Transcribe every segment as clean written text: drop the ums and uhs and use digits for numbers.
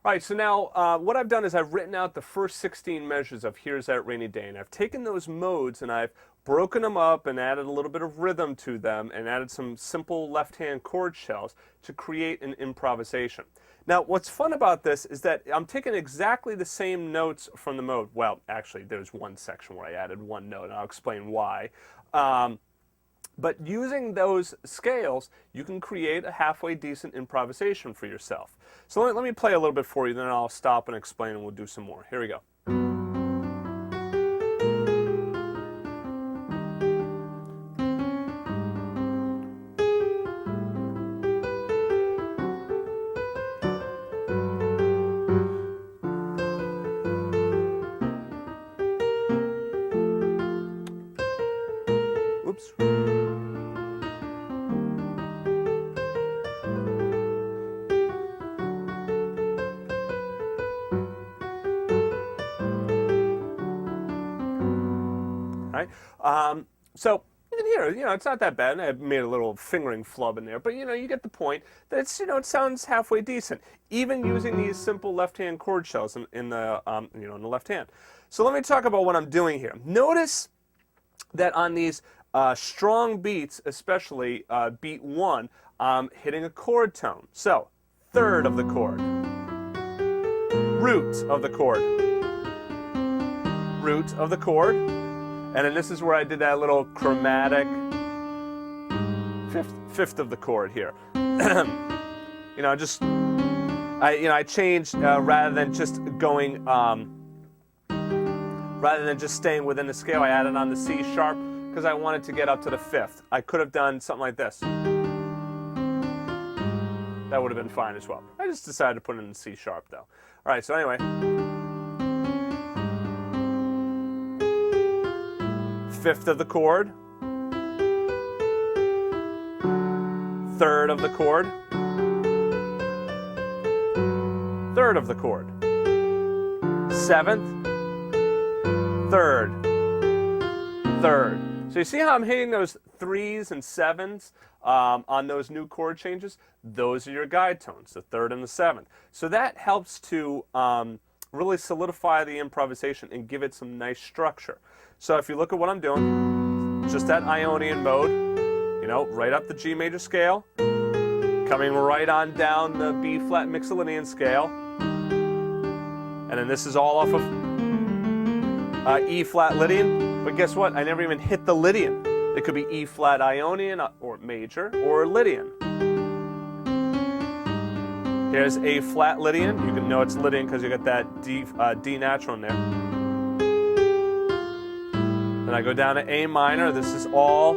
All right, so now what I've done is I've written out the first 16 measures of Here's That Rainy Day, and I've taken those modes and I've broken them up and added a little bit of rhythm to them and added some simple left-hand chord shells to create an improvisation. Now, what's fun about this is that I'm taking exactly the same notes from the mode. Well, actually, there's one section where I added one note, and I'll explain why. But using those scales, you can create a halfway decent improvisation for yourself. So let me play a little bit for you, then I'll stop and explain, and we'll do some more. Here we go. Oops. Right? So you can hear, it's not that bad. I made a little fingering flub in there, but you get the point that it's, it sounds halfway decent, even using these simple left-hand chord shells in the, in the left hand. So let me talk about what I'm doing here. Notice that on these strong beats, especially beat 1, I'm hitting a chord tone. So, third of the chord, root of the chord, root of the chord. And then this is where I did that little chromatic fifth of the chord here. I changed rather than just going, rather than just staying within the scale, I added on the C sharp because I wanted to get up to the 5th. I could have done something like this. That would have been fine as well. I just decided to put it in the C sharp though. All right, so anyway. 5th of the chord, 3rd of the chord, 3rd of the chord, 7th, 3rd, 3rd. So you see how I'm hitting those 3s and 7s on those new chord changes? Those are your guide tones, the 3rd and the 7th. So that helps to really solidify the improvisation and give it some nice structure. So if you look at what I'm doing, just that Ionian mode, right up the G major scale, coming right on down the B flat Mixolydian scale, and then this is all off of E flat Lydian. But guess what? I never even hit the Lydian. It could be E flat Ionian or major or Lydian. Here's A flat Lydian. You can know it's Lydian because you got that D natural in there. Then I go down to A minor. This is all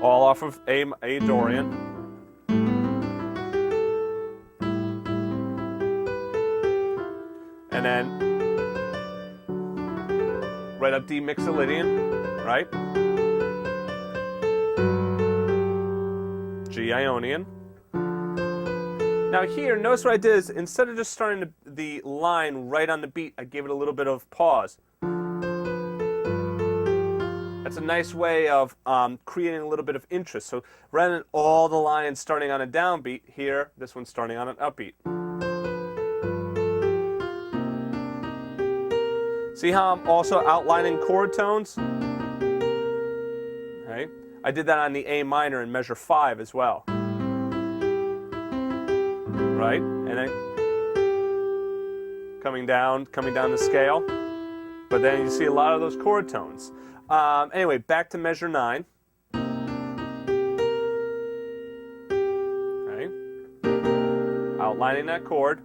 off of A Dorian. And then right up D Mixolydian, right? G Ionian. Now here, notice what I did is instead of just starting the line right on the beat, I gave it a little bit of pause. That's a nice way of creating a little bit of interest. So rather than all the lines starting on a downbeat, here, this one's starting on an upbeat. See how I'm also outlining chord tones? Right? I did that on the A minor in measure 5 as well. Right? And then coming down the scale. But then you see a lot of those chord tones. Anyway, back to measure 9. Okay. Outlining that chord.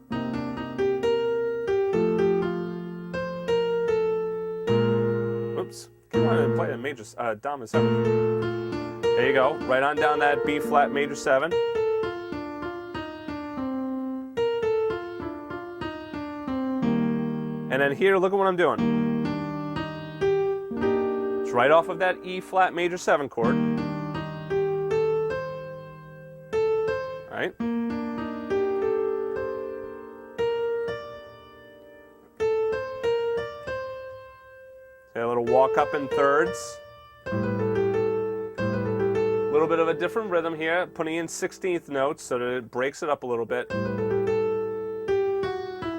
Oops. Come on and play a major dominant 7. There you go. Right on down that B flat major 7. And then here, look at what I'm doing. It's right off of that E flat major 7 chord. Right? A little walk up in thirds. A little bit of a different rhythm here, putting in 16th notes so that it breaks it up a little bit.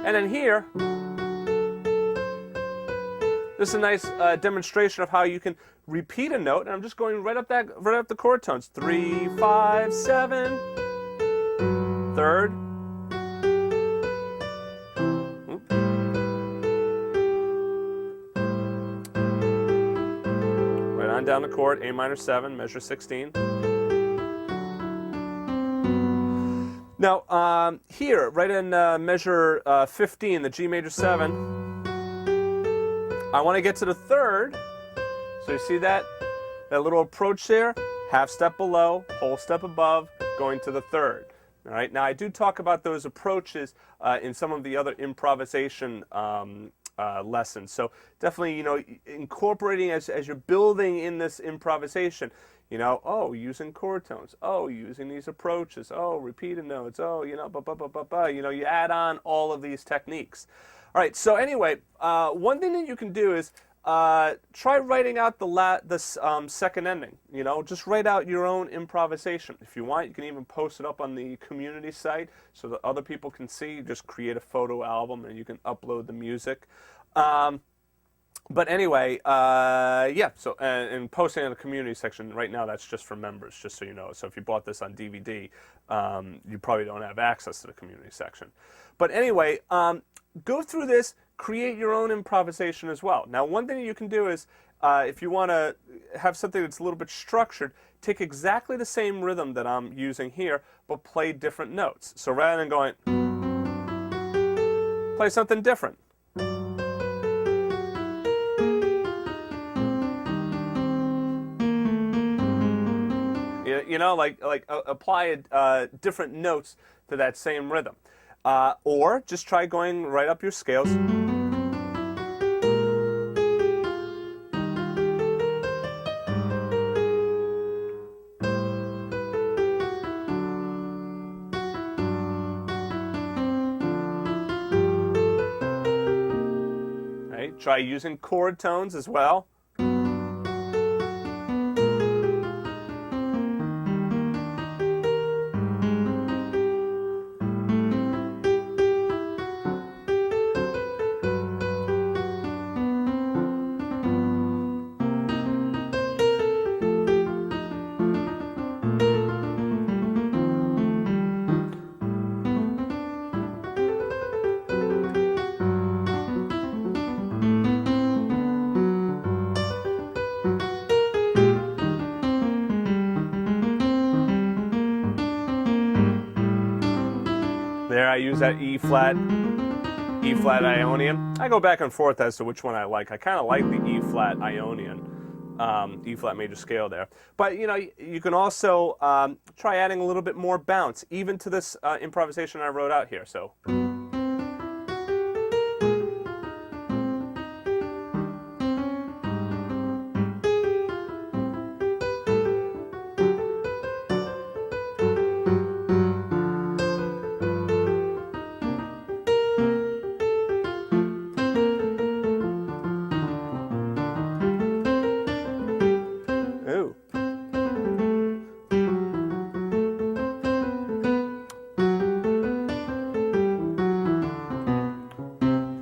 And then here, this is a nice demonstration of how you can repeat a note, and I'm just going right up the chord tones. 3, 5, 7, third, right on down the chord, A minor 7, measure 16. Now here, right in measure 15, the G major 7. I want to get to the third, so you see that little approach there, half step below, whole step above, going to the third. All right. Now I do talk about those approaches in some of the other improvisation lessons. So definitely, incorporating as you're building in this improvisation, using chord tones, using these approaches, repeated notes, you add on all of these techniques. All right, so anyway, one thing that you can do is try writing out this second ending. Just write out your own improvisation. If you want, you can even post it up on the community site so that other people can see. Just create a photo album and you can upload the music. But anyway, yeah, so and posting in the community section, right now that's just for members, just so you know. So if you bought this on DVD, you probably don't have access to the community section. But anyway, go through this, create your own improvisation as well. Now, one thing you can do is, if you want to have something that's a little bit structured, take exactly the same rhythm that I'm using here, but play different notes. So rather than going, play something different. Apply different notes to that same rhythm. Or just try going right up your scales. Right? Try using chord tones as well. There, I use that E flat Ionian. I go back and forth as to which one I like. I kind of like the E flat Ionian, E flat major scale there. But you can also try adding a little bit more bounce, even to this improvisation I wrote out here. So.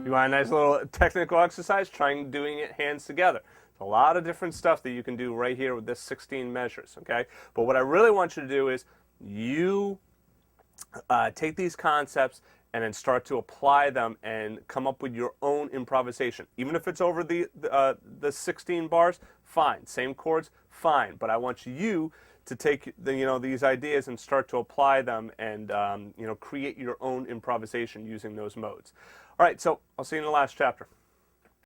You want a nice little technical exercise? Try doing it hands together. There's a lot of different stuff that you can do right here with this 16 measures, okay? But what I really want you to do is you take these concepts and then start to apply them and come up with your own improvisation. Even if it's over the 16 bars, fine. Same chords, fine. But I want you to take these ideas and start to apply them and create your own improvisation using those modes. All right, so I'll see you in the last chapter.